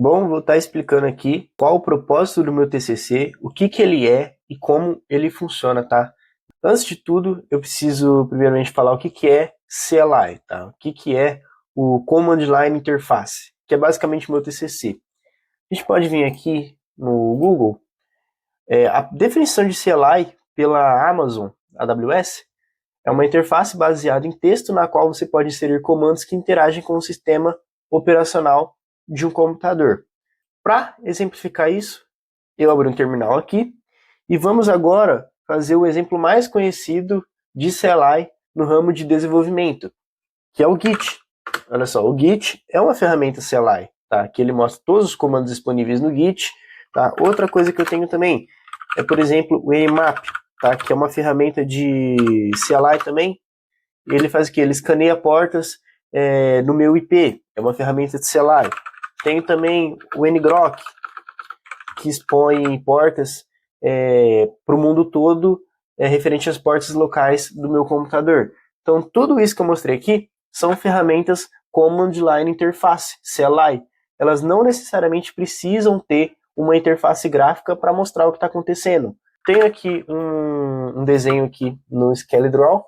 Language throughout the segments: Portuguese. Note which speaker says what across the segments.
Speaker 1: Bom, vou estar explicando aqui qual o propósito do meu TCC, o que que ele é e como ele funciona, tá? Antes de tudo, eu preciso primeiramente falar o que que é CLI, tá? O que que é o Command Line Interface, que é basicamente o meu TCC. A gente pode vir aqui no Google, a definição de CLI pela Amazon AWS é uma interface baseada em texto na qual você pode inserir comandos que interagem com o sistema operacional de um computador. Para exemplificar isso, eu abro um terminal aqui e vamos agora fazer o exemplo mais conhecido de CLI no ramo de desenvolvimento, que é o Git. Olha só, o Git é uma ferramenta CLI, tá? Que ele mostra todos os comandos disponíveis no Git, tá? Outra coisa que eu tenho também é, por exemplo, o Nmap, tá? Que é uma ferramenta de CLI também. Ele faz o que? Ele escaneia portas no meu IP, é uma ferramenta de CLI. Tenho também o ngrok, que expõe portas para o mundo todo, referente às portas locais do meu computador. Então, tudo isso que eu mostrei aqui são ferramentas Command Line Interface, CLI. Elas não necessariamente precisam ter uma interface gráfica para mostrar o que está acontecendo. Tenho aqui um desenho aqui no SkeleDraw.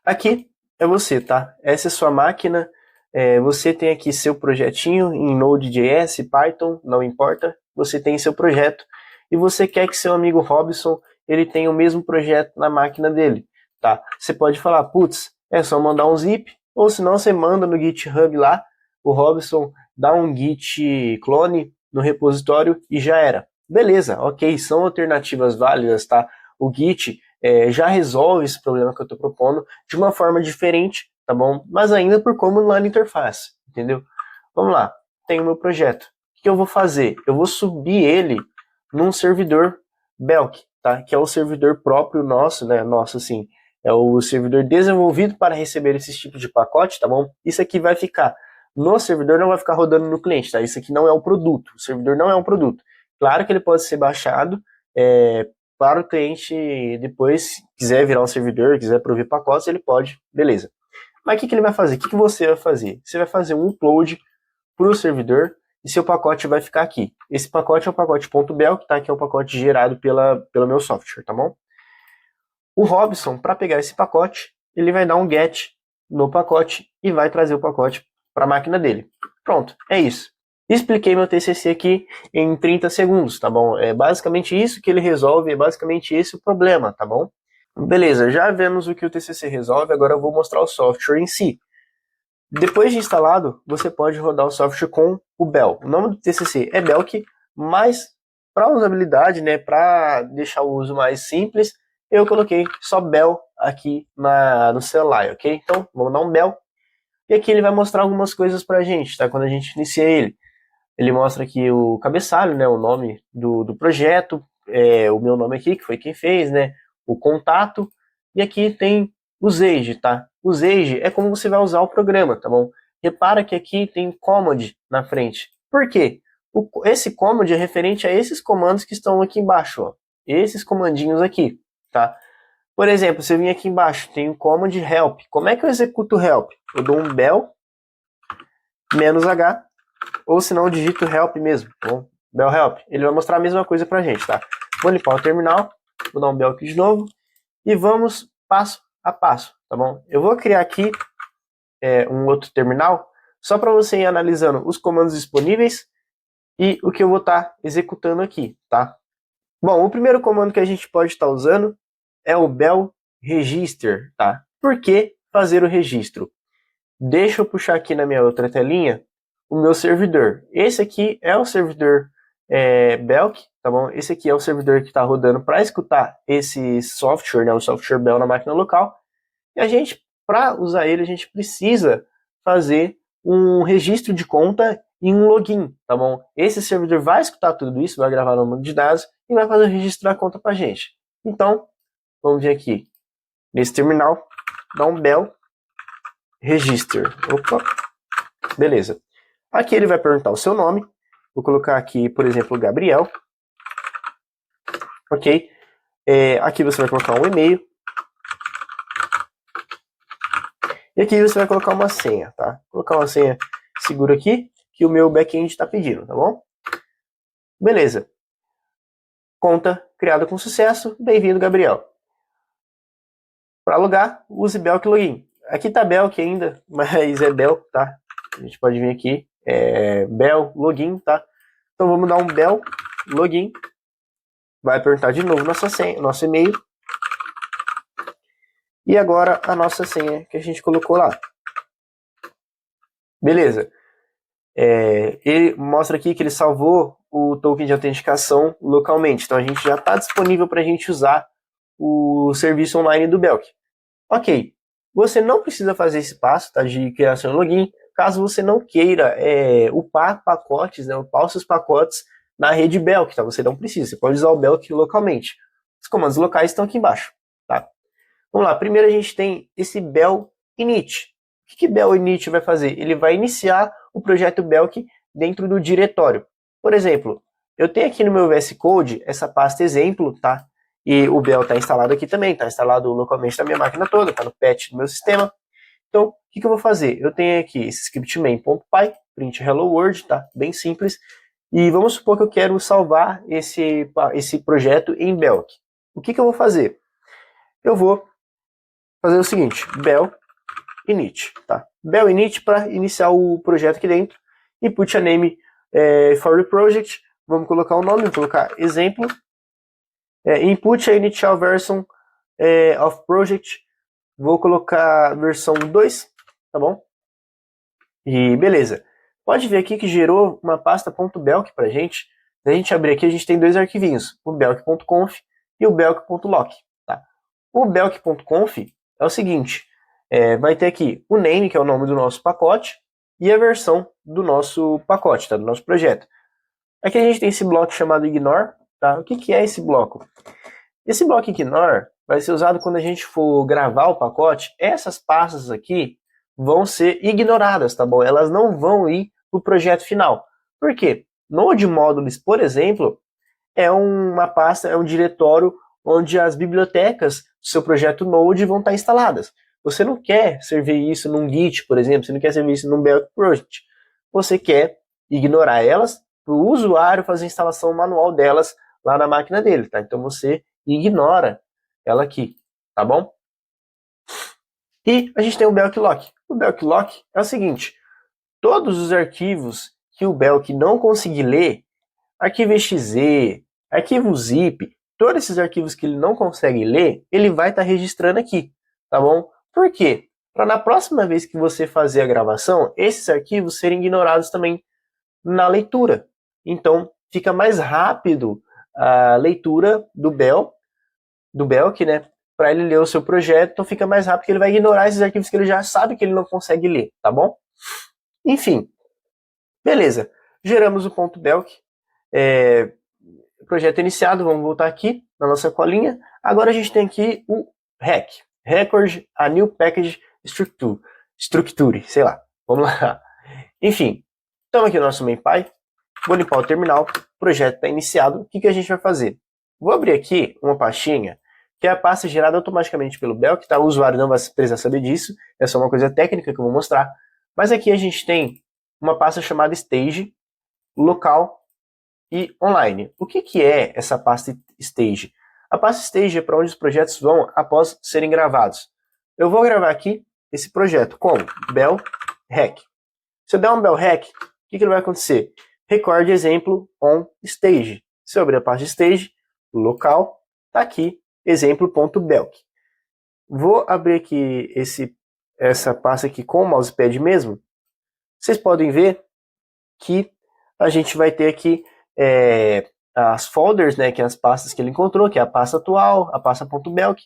Speaker 1: Aqui é você, tá? Essa é sua máquina. Você tem aqui seu projetinho em Node.js, Python, não importa. Você tem seu projeto e você quer que seu amigo Robson ele tenha o mesmo projeto na máquina dele, tá? Você pode falar, putz, é só mandar um zip, ou senão você manda no GitHub lá, o Robson dá um git clone no repositório e já era. Beleza, ok, são alternativas válidas, tá? O Git já resolve esse problema que eu estou propondo de uma forma diferente, tá bom? Mas ainda por Command Line Interface, entendeu? Vamos lá, tenho o meu projeto. O que eu vou fazer? Eu vou subir ele num servidor Belk, tá? Que é o servidor próprio nosso, né? Nosso, assim, é o servidor desenvolvido para receber esse tipo de pacote, tá bom? Isso aqui vai ficar no servidor, não vai ficar rodando no cliente, tá? Isso aqui não é um produto, o servidor não é um produto. Claro que ele pode ser baixado para o cliente depois, quiser virar um servidor, quiser prover pacotes, ele pode, beleza. Mas o que ele vai fazer? O que você vai fazer? Você vai fazer um upload para o servidor e seu pacote vai ficar aqui. Esse pacote é o pacote .belk, tá? Que é o pacote gerado pelo meu software, tá bom? O Robson, para pegar esse pacote, ele vai dar um get no pacote e vai trazer o pacote para a máquina dele. Pronto, é isso. Expliquei meu TCC aqui em 30 segundos, tá bom? É basicamente isso que ele resolve, é basicamente esse o problema, tá bom? Beleza, já vemos o que o TCC resolve, agora eu vou mostrar o software em si. Depois de instalado, você pode rodar o software com o Bell. O nome do TCC é Belk, mas para usabilidade, né, para deixar o uso mais simples, eu coloquei só Bell aqui no celular, ok? Então, vamos dar um Bell. E aqui ele vai mostrar algumas coisas para a gente, tá? Quando a gente inicia ele. Ele mostra aqui o cabeçalho, né, o nome do projeto, o meu nome aqui, que foi quem fez, né, o contato, e aqui tem o Age, tá? O Age é como você vai usar o programa, tá bom? Repara que aqui tem command na frente. Por quê? Esse command é referente a esses comandos que estão aqui embaixo, ó. Esses comandinhos aqui, tá? Por exemplo, se eu vim aqui embaixo, tem o command help. Como é que eu executo help? Eu dou um bell "-h", ou se não, digito help mesmo, bom, bell help. Ele vai mostrar a mesma coisa pra gente, tá? Vou limpar o terminal, vou dar um bell aqui de novo, e vamos passo a passo, tá bom? Eu vou criar aqui um outro terminal, só para você ir analisando os comandos disponíveis e o que eu vou estar executando aqui, tá? Bom, o primeiro comando que a gente pode estar usando é o bell register, tá? Por que fazer o registro? Deixa eu puxar aqui na minha outra telinha o meu servidor. Esse aqui é o servidor Belk, tá bom? Esse aqui é o servidor que está rodando para escutar esse software, né, o software Bell na máquina local. E a gente, para usar ele, a gente precisa fazer um registro de conta e um login, tá bom? Esse servidor vai escutar tudo isso, vai gravar no banco de dados e vai fazer o registro da conta para a gente. Então, vamos vir aqui nesse terminal, dar um bell register. Opa, beleza. Aqui ele vai perguntar o seu nome. Vou colocar aqui, por exemplo, Gabriel. Ok? Aqui você vai colocar um e-mail. E aqui você vai colocar uma senha, tá? Vou colocar uma senha segura aqui, que o meu back-end está pedindo, tá bom? Beleza. Conta criada com sucesso. Bem-vindo, Gabriel. Para logar, use Belk Login. Aqui tá Belk ainda, mas é Bel, tá? A gente pode vir aqui, Bel Login, tá? Então vamos dar um Bel Login. Vai perguntar de novo nossa senha, nosso e-mail. E agora a nossa senha que a gente colocou lá. Beleza. Ele mostra aqui que ele salvou o token de autenticação localmente. Então a gente já está disponível para a gente usar o serviço online do Belk. Ok. Você não precisa fazer esse passo, tá, de criação e login, caso você não queira upar pacotes, né, upar os seus pacotes na rede Belk, tá? Você não precisa, você pode usar o Belk localmente. Os comandos locais estão aqui embaixo, tá? Vamos lá, primeiro a gente tem esse Bel init. O que Bel init vai fazer? Ele vai iniciar o projeto Belk dentro do diretório. Por exemplo, eu tenho aqui no meu VS Code essa pasta exemplo, tá? E o Bel está instalado aqui também, está instalado localmente na minha máquina toda, está no patch do meu sistema. Então, o que eu vou fazer? Eu tenho aqui esse script main.py, print hello world, tá? Bem simples. E vamos supor que eu quero salvar esse projeto em Belk. O que eu vou fazer? Eu vou fazer o seguinte, Bel init, tá? Bel init para iniciar o projeto aqui dentro. Input a name for the project. Vamos colocar o nome, vou colocar exemplo. Input a initial version of project. Vou colocar versão 2, tá bom? E beleza. Pode ver aqui que gerou uma pasta .belk pra gente. Se a gente abrir aqui, a gente tem dois arquivinhos, o belk.conf e o belk.lock, tá? O belk.conf é o seguinte, vai ter aqui o name, que é o nome do nosso pacote, e a versão do nosso pacote, tá? Do nosso projeto. Aqui a gente tem esse bloco chamado ignore, tá? O que é esse bloco? Esse bloco ignore vai ser usado quando a gente for gravar o pacote. Essas pastas aqui vão ser ignoradas, tá bom? Elas não vão ir para o projeto final. Por quê? Node Modules, por exemplo, é uma pasta, é um diretório onde as bibliotecas do seu projeto Node vão estar instaladas. Você não quer servir isso num Git, por exemplo, você não quer servir isso num Belk Project. Você quer ignorar elas para o usuário fazer a instalação manual delas lá na máquina dele, tá? Então você ignora ela aqui, tá bom? E a gente tem o Belk Lock. O Belk Lock é o seguinte, todos os arquivos que o Belk não conseguir ler, arquivo exe, arquivo zip, todos esses arquivos que ele não consegue ler, ele vai estar registrando aqui, tá bom? Por quê? Para na próxima vez que você fazer a gravação, esses arquivos serem ignorados também na leitura. Então, fica mais rápido a leitura do Belk, né? Para ele ler o seu projeto, então fica mais rápido que ele vai ignorar esses arquivos que ele já sabe que ele não consegue ler, tá bom? Enfim, beleza. Geramos o ponto .belk. Projeto iniciado, vamos voltar aqui na nossa colinha. Agora a gente tem aqui o REC. Record a New Package Structure, sei lá. Vamos lá. Enfim, estamos aqui no nosso MainPy. Vou limpar o terminal. O projeto está iniciado. O que a gente vai fazer? Vou abrir aqui uma pastinha que é a pasta gerada automaticamente pelo Belk, tá? O usuário não vai precisar saber disso, é só uma coisa técnica que eu vou mostrar. Mas aqui a gente tem uma pasta chamada Stage, local e online. O que é essa pasta Stage? A pasta Stage é para onde os projetos vão após serem gravados. Eu vou gravar aqui esse projeto com Bel Rec. Se eu der um Bel Rec, o que vai acontecer? Record exemplo on stage. Se eu abrir a pasta Stage, local, tá aqui exemplo.belk. Vou abrir aqui essa pasta aqui com o mousepad mesmo. Vocês podem ver que a gente vai ter aqui as folders, né, que é as pastas que ele encontrou, que é a pasta atual, a pasta .belk,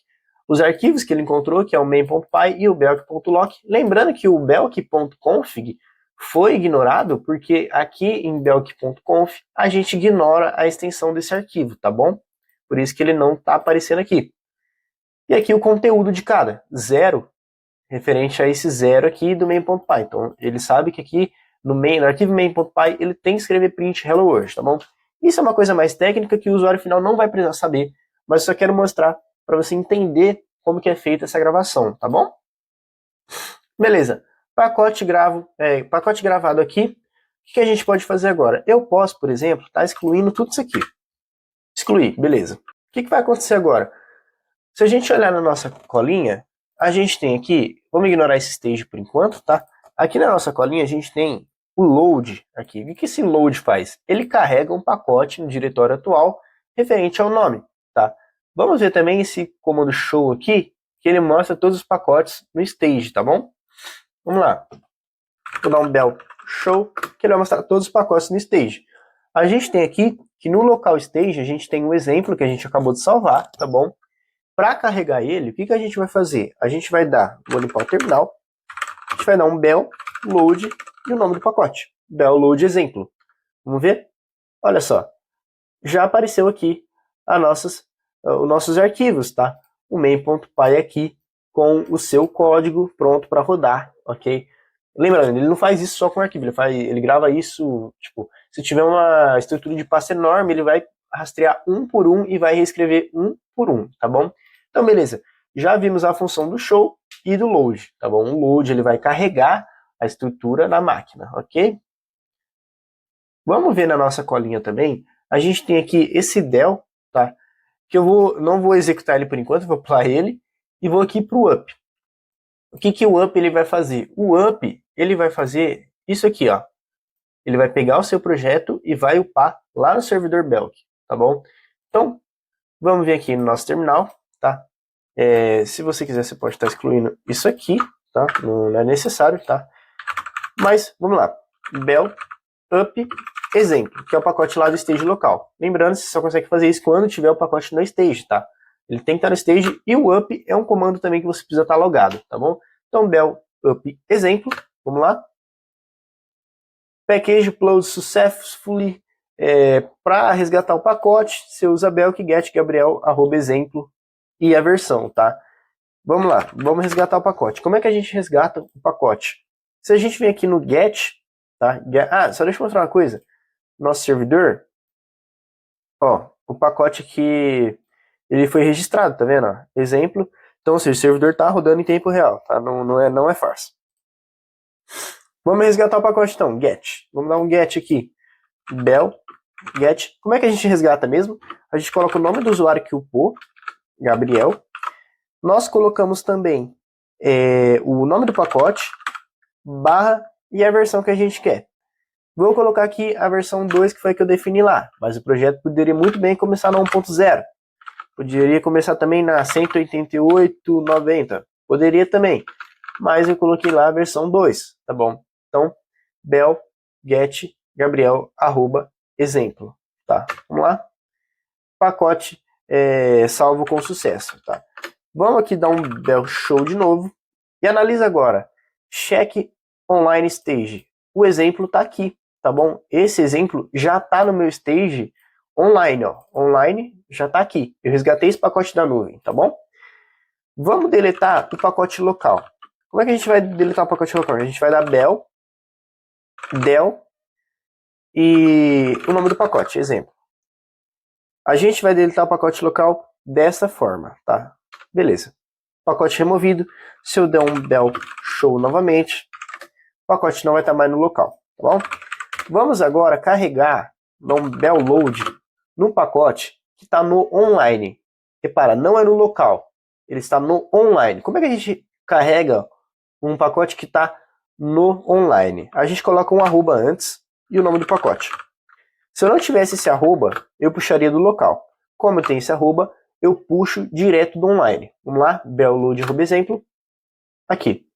Speaker 1: os arquivos que ele encontrou, que é o main.py e o belk.lock. Lembrando que o belk.config foi ignorado porque aqui em belk.conf a gente ignora a extensão desse arquivo, tá bom? Por isso que ele não está aparecendo aqui. E aqui o conteúdo de cada, 0, referente a esse 0 aqui do main.py. Então ele sabe que aqui no arquivo main.py ele tem que escrever print hello world, tá bom? Isso é uma coisa mais técnica que o usuário final não vai precisar saber, mas eu só quero mostrar para você entender como que é feita essa gravação, tá bom? Beleza, pacote gravado aqui. que a gente pode fazer agora? Eu posso, por exemplo, estar excluindo tudo isso aqui. Excluir, beleza. O que vai acontecer agora? Se a gente olhar na nossa colinha, a gente tem aqui, vamos ignorar esse stage por enquanto, tá? Aqui na nossa colinha a gente tem o load aqui. O que esse load faz? Ele carrega um pacote no diretório atual referente ao nome, tá? Vamos ver também esse comando show aqui, que ele mostra todos os pacotes no stage, tá bom? Vamos lá. Vou dar um bel show, que ele vai mostrar todos os pacotes no stage. A gente tem aqui que no local stage a gente tem um exemplo que a gente acabou de salvar, tá bom? Para carregar ele, o que a gente vai fazer? A gente vai dar, vou limpar o terminal, a gente vai dar um bel load e o nome do pacote. Bel load exemplo. Vamos ver? Olha só, já apareceu aqui os nossos arquivos, tá? O main.py aqui com o seu código pronto para rodar, ok? Lembrando, ele não faz isso só com arquivo, ele grava isso, tipo, se tiver uma estrutura de passo enorme, ele vai rastrear um por um e vai reescrever um por um, tá bom? Então, beleza. Já vimos a função do show e do load, tá bom? O load, ele vai carregar a estrutura na máquina, ok? Vamos ver na nossa colinha também. A gente tem aqui esse del, tá? Que não vou executar ele por enquanto, vou pular ele e vou aqui para o up. O que o up ele vai fazer? O up ele vai fazer isso aqui, ó. Ele vai pegar o seu projeto e vai upar lá no servidor Belk, tá bom? Então, vamos ver aqui no nosso terminal, tá? Se você quiser, você pode estar excluindo isso aqui, tá? Não é necessário, tá? Mas, vamos lá. Bel up exemplo, que é o pacote lá do stage local. Lembrando, você só consegue fazer isso quando tiver o pacote no stage, tá? Ele tem que estar no stage e o up é um comando também que você precisa estar logado, tá bom? Então, bel up exemplo, vamos lá. Package upload successfully. Para resgatar o pacote, você usa belk get gabriel exemplo e a versão, tá? Vamos lá, vamos resgatar o pacote. Como é que a gente resgata o pacote? Se a gente vem aqui no get, tá? Só deixa eu mostrar uma coisa. Nosso servidor, ó, o pacote aqui, ele foi registrado, tá vendo? Exemplo. Então, ou seja, o servidor tá rodando em tempo real, tá? Não é farsa. Vamos resgatar o pacote então, get. Vamos dar um get aqui. Bel, get. Como é que a gente resgata mesmo? A gente coloca o nome do usuário que upou, Gabriel. Nós colocamos também o nome do pacote, barra e a versão que a gente quer. Vou colocar aqui a versão 2, que foi a que eu defini lá, mas o projeto poderia muito bem começar na 1.0. Poderia começar também na 188.90. Poderia também, mas eu coloquei lá a versão 2, tá bom? Então, bel, get, gabriel, exemplo, tá? Vamos lá? Pacote salvo com sucesso, tá? Vamos aqui dar um bel show de novo e analisa agora. Check online stage. O exemplo tá aqui, tá bom? Esse exemplo já tá no meu stage online, ó. Online já tá aqui. Eu resgatei esse pacote da nuvem, tá bom? Vamos deletar o pacote local. Como é que a gente vai deletar o pacote local? A gente vai dar bel, del e o nome do pacote, exemplo. A gente vai deletar o pacote local dessa forma, tá? Beleza. Pacote removido. Se eu der um bel show novamente, o pacote não vai estar mais no local, tá bom? Vamos agora carregar, dar um bel load no pacote que está no online. Repara, não é no local, ele está no online. Como é que a gente carrega um pacote que está no online? A gente coloca um arroba antes e o nome do pacote. Se eu não tivesse esse arroba, eu puxaria do local. Como eu tenho esse arroba, eu puxo direto do online. Vamos lá, bel load exemplo, aqui.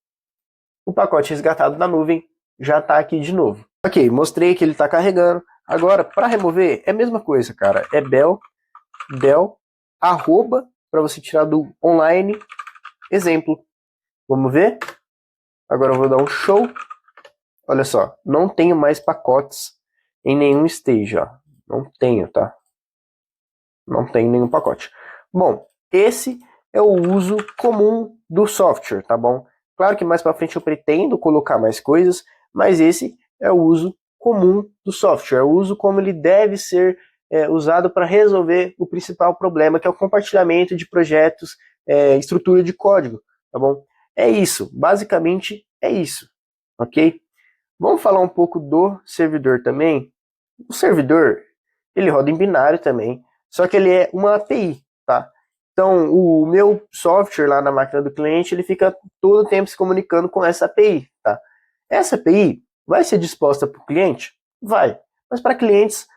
Speaker 1: O pacote resgatado da nuvem já está aqui de novo. Ok, mostrei que ele está carregando. Agora, para remover, é a mesma coisa, cara. É bel, del, arroba, para você tirar do online, exemplo. Vamos ver? Agora eu vou dar um show. Olha só, não tenho mais pacotes em nenhum stage, ó. Não tenho, tá? Não tenho nenhum pacote. Bom, esse é o uso comum do software, tá bom? Claro que mais para frente eu pretendo colocar mais coisas, mas esse é o uso comum do software, o uso como ele deve ser usado para resolver o principal problema, que é o compartilhamento de projetos, estrutura de código, tá bom? É isso, basicamente é isso, ok? Vamos falar um pouco do servidor também. O servidor, ele roda em binário também, só que ele é uma API, tá? Então, o meu software lá na máquina do cliente, ele fica todo o tempo se comunicando com essa API, tá? Essa API vai ser disposta para o cliente? Vai. Mas para clientes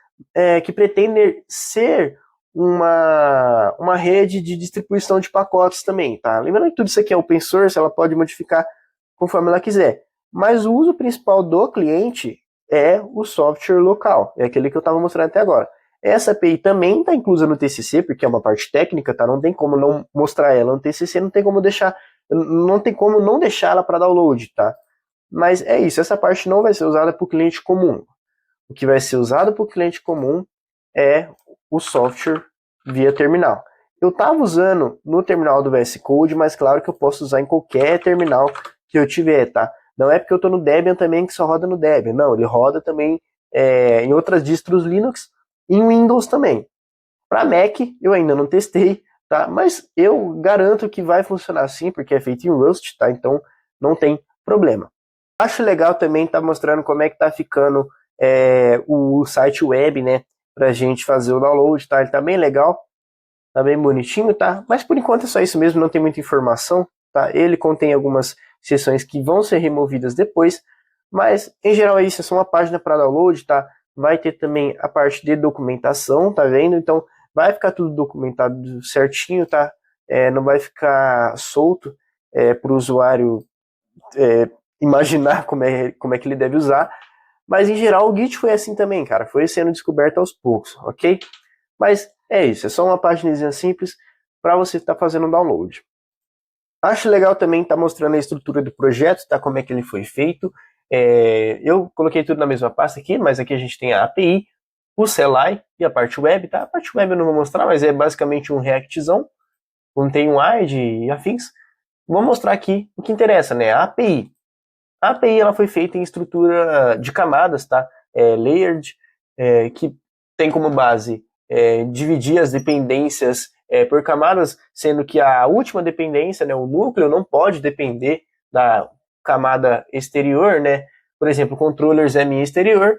Speaker 1: que pretendem ser uma rede de distribuição de pacotes também, tá? Lembrando que tudo isso aqui é open source, ela pode modificar conforme ela quiser. Mas o uso principal do cliente é o software local, é aquele que eu estava mostrando até agora. Essa API também está inclusa no TCC, porque é uma parte técnica, tá? Não tem como não mostrar ela no TCC, não tem como não deixar ela para download, tá? Mas é isso, essa parte não vai ser usada para o cliente comum. O que vai ser usado para o cliente comum é o software via terminal. Eu estava usando no terminal do VS Code, mas claro que eu posso usar em qualquer terminal que eu tiver, tá? Não é porque eu estou no Debian também que só roda no Debian. Não, ele roda também em outras distros Linux e em Windows também. Para Mac, eu ainda não testei, tá? Mas eu garanto que vai funcionar assim, porque é feito em Rust, tá? Então não tem problema. Acho legal também estar mostrando como é que tá ficando o site web, né? Pra gente fazer o download, tá? Ele tá bem legal, tá bem bonitinho, tá? Mas por enquanto é só isso mesmo, não tem muita informação, tá? Ele contém algumas seções que vão ser removidas depois, mas em geral é isso, é só uma página para download, tá? Vai ter também a parte de documentação, tá vendo? Então vai ficar tudo documentado certinho, tá? Não vai ficar solto para o usuário imaginar como é que ele deve usar. Mas em geral o Git foi assim também, cara. Foi sendo descoberto aos poucos, ok? Mas é isso, é só uma página simples para você estar fazendo um download. Acho legal também estar mostrando a estrutura do projeto, tá? Como é que ele foi feito. Eu coloquei tudo na mesma pasta aqui, mas aqui a gente tem a API, o CLI e a parte web, tá? A parte web eu não vou mostrar, mas é basicamente um Reactzão, contém um IDE e afins. Vou mostrar aqui o que interessa, né? A API. A API ela foi feita em estrutura de camadas, tá? Layered, que tem como base dividir as dependências por camadas, sendo que a última dependência, né, o núcleo, não pode depender da camada exterior, né? Por exemplo, controllers é minha exterior,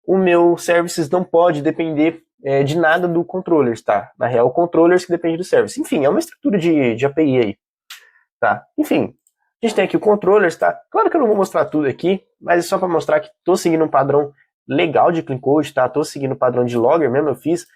Speaker 1: o meu services não pode depender de nada do controllers, tá? Na real, o controllers que depende do service. Enfim, é uma estrutura de API aí, tá? Enfim, a gente tem aqui o controllers, tá? Claro que eu não vou mostrar tudo aqui, mas é só para mostrar que estou seguindo um padrão legal de clean code, tá? Estou seguindo o padrão de logger mesmo, eu fiz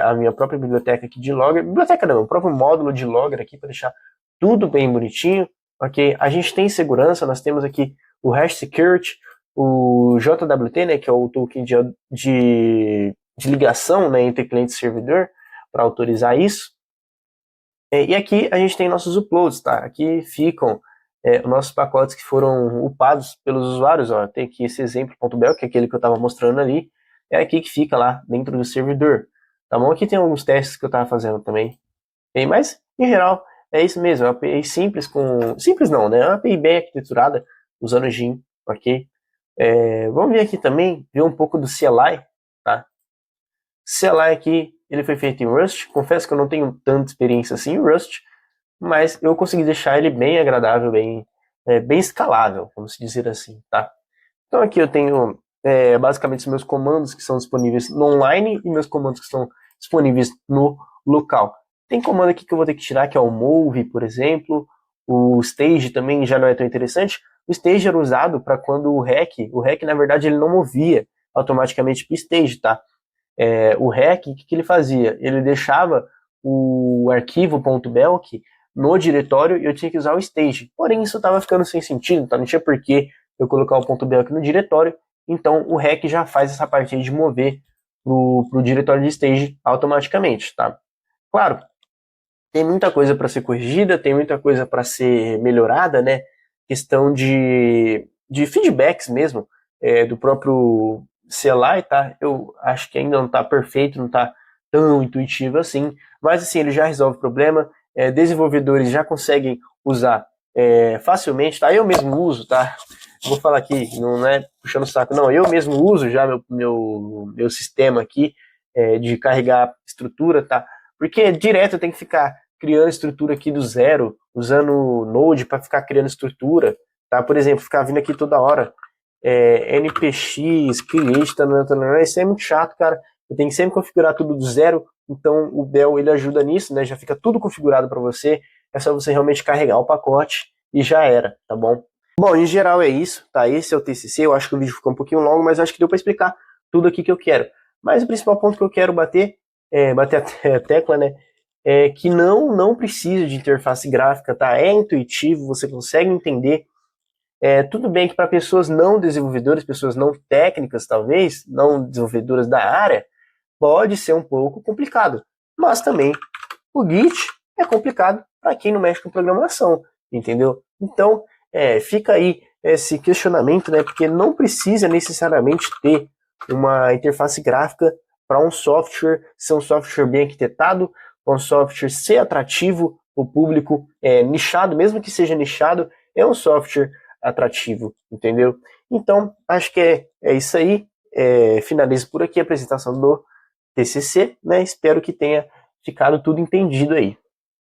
Speaker 1: a minha própria biblioteca aqui de logger. Biblioteca não, o próprio módulo de logger aqui para deixar tudo bem bonitinho, ok? A gente tem segurança, nós temos aqui o hash security, o JWT, né, que é o token de ligação, né, entre cliente e servidor, para autorizar isso. E aqui a gente tem nossos uploads, tá? Aqui ficam os nossos pacotes que foram upados pelos usuários, ó. Tem aqui esse exemplo.bel, que é aquele que eu estava mostrando ali, é aqui que fica lá dentro do servidor, tá bom? Aqui tem alguns testes que eu estava fazendo também. Mas, em geral, é isso mesmo, é uma API simples com... Simples não, né? É uma API bem arquiteturada, usando Gin, ok? Vamos ver aqui também, ver um pouco do CLI, tá? CLI aqui, ele foi feito em Rust. Confesso que eu não tenho tanta experiência assim em Rust, mas eu consegui deixar ele bem agradável, bem escalável, vamos dizer assim, tá? Então aqui eu tenho basicamente os meus comandos que são disponíveis no online e meus comandos que são disponíveis no local. Tem comando aqui que eu vou ter que tirar, que é o move, por exemplo. O stage também já não é tão interessante. O stage era usado para quando o REC na verdade ele não movia automaticamente para o stage, tá? O REC, o que ele fazia? Ele deixava o arquivo .belk no diretório e eu tinha que usar o stage. Porém, isso estava ficando sem sentido, tá? Não tinha por que eu colocar o .belk no diretório. Então, o REC já faz essa parte aí de mover pro diretório de stage automaticamente, tá? Claro, tem muita coisa para ser corrigida, tem muita coisa para ser melhorada, né? Questão de feedbacks mesmo, do próprio CLI, tá? Eu acho que ainda não está perfeito, não está tão intuitivo assim, mas assim, ele já resolve o problema, desenvolvedores já conseguem usar facilmente, tá? Eu mesmo uso, tá? Vou falar aqui, não é puxando o saco, não, eu mesmo uso já meu sistema aqui de carregar estrutura, tá? Porque direto tem que ficar criando estrutura aqui do zero, usando o Node para ficar criando estrutura, tá? Por exemplo, ficar vindo aqui toda hora npx, create, tanana, isso é muito chato, cara. Eu tenho que sempre configurar tudo do zero, então o Bell ele ajuda nisso, né? Já fica tudo configurado para você, é só você realmente carregar o pacote e já era, tá bom? Bom, em geral é isso, tá? Esse é o TCC, eu acho que o vídeo ficou um pouquinho longo, mas acho que deu para explicar tudo aqui que eu quero. Mas o principal ponto que eu quero bater a tecla, né? É que não precisa de interface gráfica, tá? É intuitivo, você consegue entender. Tudo bem que para pessoas não desenvolvedoras, pessoas não técnicas, talvez, não desenvolvedoras da área, pode ser um pouco complicado. Mas também o Git é complicado para quem não mexe com programação, entendeu? Então, fica aí esse questionamento, né? Porque não precisa necessariamente ter uma interface gráfica para um software ser um software bem arquitetado, para um software ser atrativo para o público nichado, mesmo que seja nichado, é um software atrativo, entendeu? Então, acho que é isso aí. Finalizo por aqui a apresentação do TCC, né? Espero que tenha ficado tudo entendido aí.